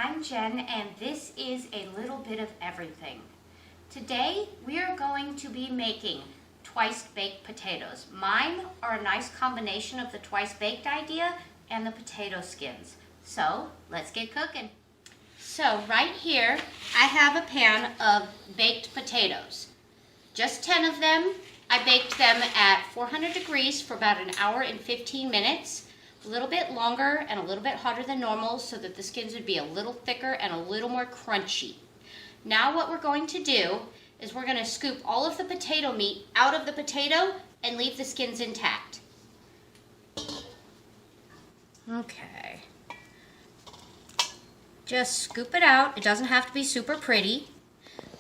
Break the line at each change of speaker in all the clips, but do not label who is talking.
I'm Jen, and this is a little bit of everything. Today we are going to be making twice baked potatoes. Mine are a nice combination of the twice baked idea and the potato skins. So let's get cooking. So right here I have a pan of baked potatoes. Just 10 of them. I baked them at 400 degrees for about an hour and 15 minutes. A little bit longer and a little bit hotter than normal so that the skins would be a little thicker and a little more crunchy. Now what we're going to do is we're going to scoop all of the potato meat out of the potato and leave the skins intact. Okay. Just scoop it out. It doesn't have to be super pretty.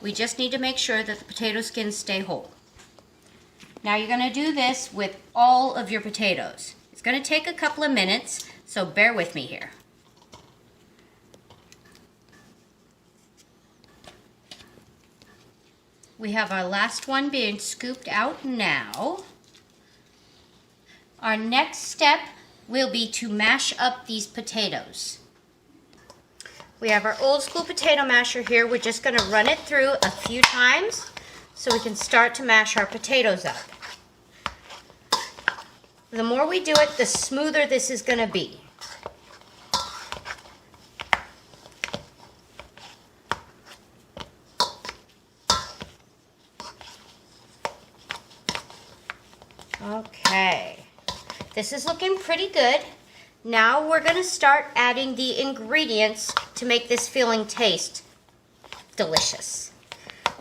We just need to make sure that the potato skins stay whole. Now you're going to do this with all of your potatoes. It's going to take a couple of minutes, so bear with me here. We have our last one being scooped out now. Our next step will be to mash up these potatoes. We have our old school potato masher here. We're just going to run it through a few times so we can start to mash our potatoes up. The more we do it, the smoother this is going to be. Okay, this is looking pretty good. Now we're going to start adding the ingredients to make this filling taste delicious.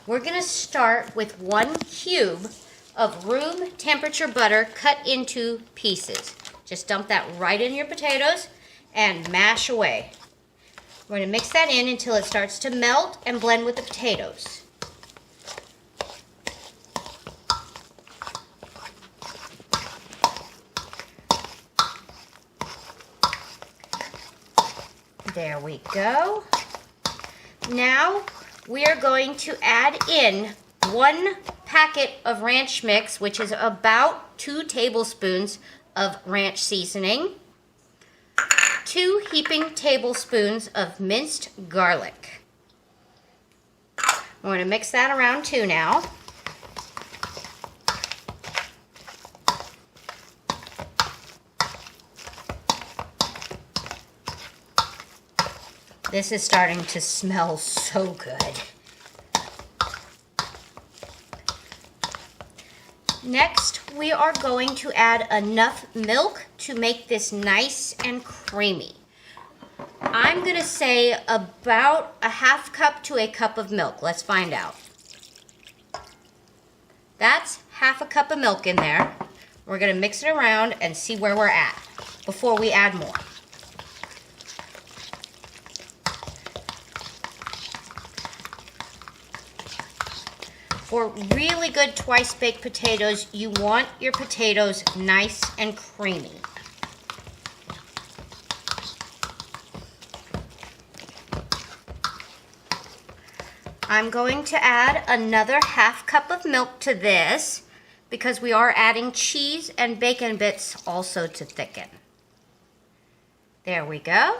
We're going to start with 1 cube of room temperature butter cut into pieces. Just dump that right in your potatoes and mash away. We're going to mix that in until it starts to melt and blend with the potatoes. There we go. Now we are going to add in 1 packet of ranch mix, which is about 2 tablespoons of ranch seasoning, 2 heaping tablespoons of minced garlic. We're going to mix that around too now. This is starting to smell so good. Next, we are going to add enough milk to make this nice and creamy. I'm going to say about a half cup to a cup of milk. Let's find out. That's half a cup of milk in there. We're going to mix it around and see where we're at before we add more. For really good twice baked potatoes, you want your potatoes nice and creamy. I'm going to add another half cup of milk to this because we are adding cheese and bacon bits also to thicken. There we go.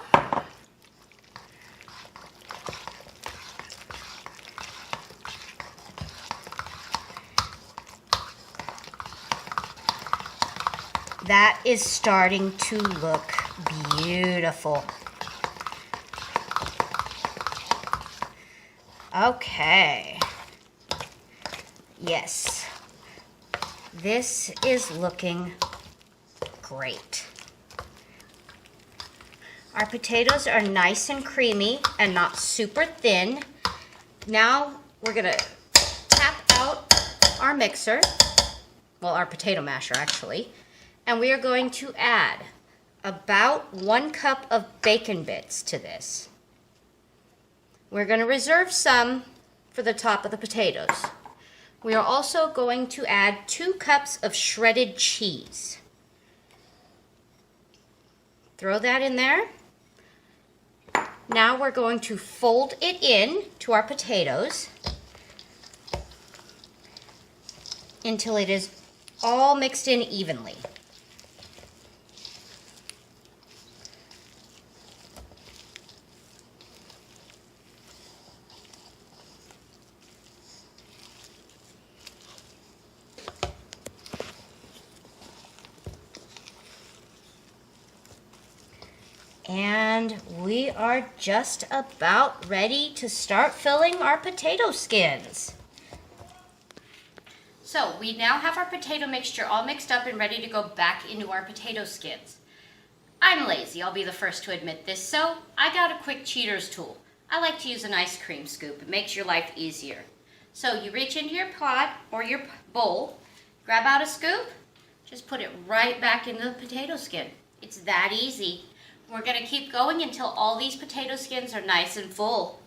That is starting to look beautiful. Okay. Yes. This is looking great. Our potatoes are nice and creamy and not super thin. Now we're going to tap out our mixer. Well, our potato masher actually. And we are going to add about 1 cup of bacon bits to this. We're going to reserve some for the top of the potatoes. We are also going to add 2 cups of shredded cheese. Throw that in there. Now we're going to fold it in to our potatoes until it is all mixed in evenly. And we are just about ready to start filling our potato skins. So we now have our potato mixture all mixed up and ready to go back into our potato skins. I'm lazy, I'll be the first to admit this, so I got a quick cheater's tool. I like to use an ice cream scoop. It makes your life easier. So you reach into your pot or your bowl, grab out a scoop, just put it right back into the potato skin. It's that easy. We're going to keep going until all these potato skins are nice and full.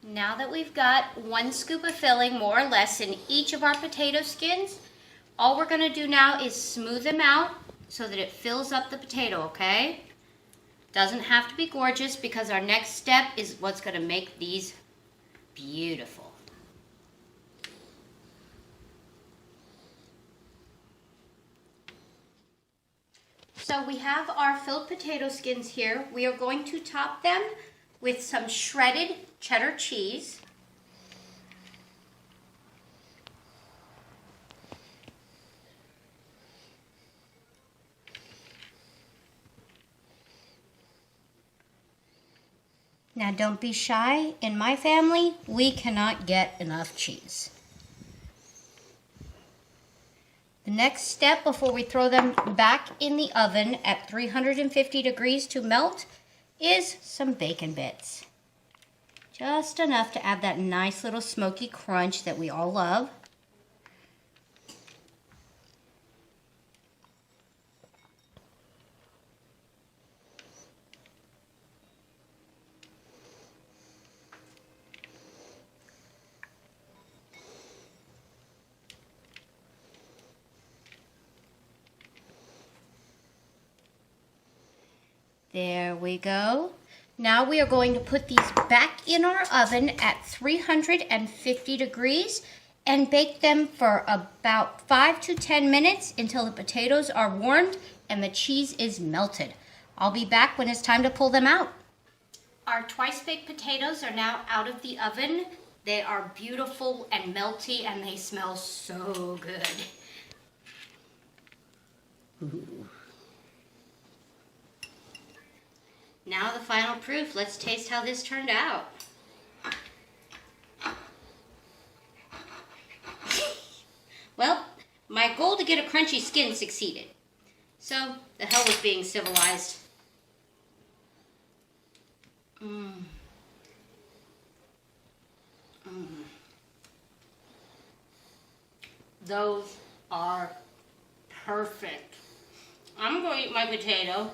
Now that we've got 1 scoop of filling, more or less, in each of our potato skins, all we're going to do now is smooth them out so that it fills up the potato, okay? Doesn't have to be gorgeous because our next step is what's going to make these beautiful. So we have our filled potato skins here. We are going to top them with some shredded cheddar cheese. Now don't be shy. In my family, we cannot get enough cheese. The next step before we throw them back in the oven at 350 degrees to melt is some bacon bits. Just enough to add that nice little smoky crunch that we all love. There we go. Now we are going to put these back in our oven at 350 degrees and bake them for about 5 to 10 minutes until the potatoes are warmed and the cheese is melted. I'll be back when it's time to pull them out. Our twice-baked potatoes are now out of the oven. They are beautiful and melty and they smell so good. Ooh. Now the final proof. Let's taste how this turned out. Well, my goal to get a crunchy skin succeeded. So, the hell with being civilized. Those are perfect. I'm going to eat my potato.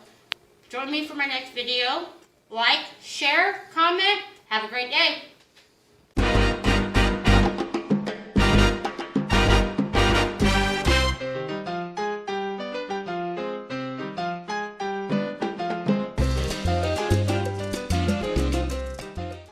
Join me for my next video. Like, share, comment. Have a great day.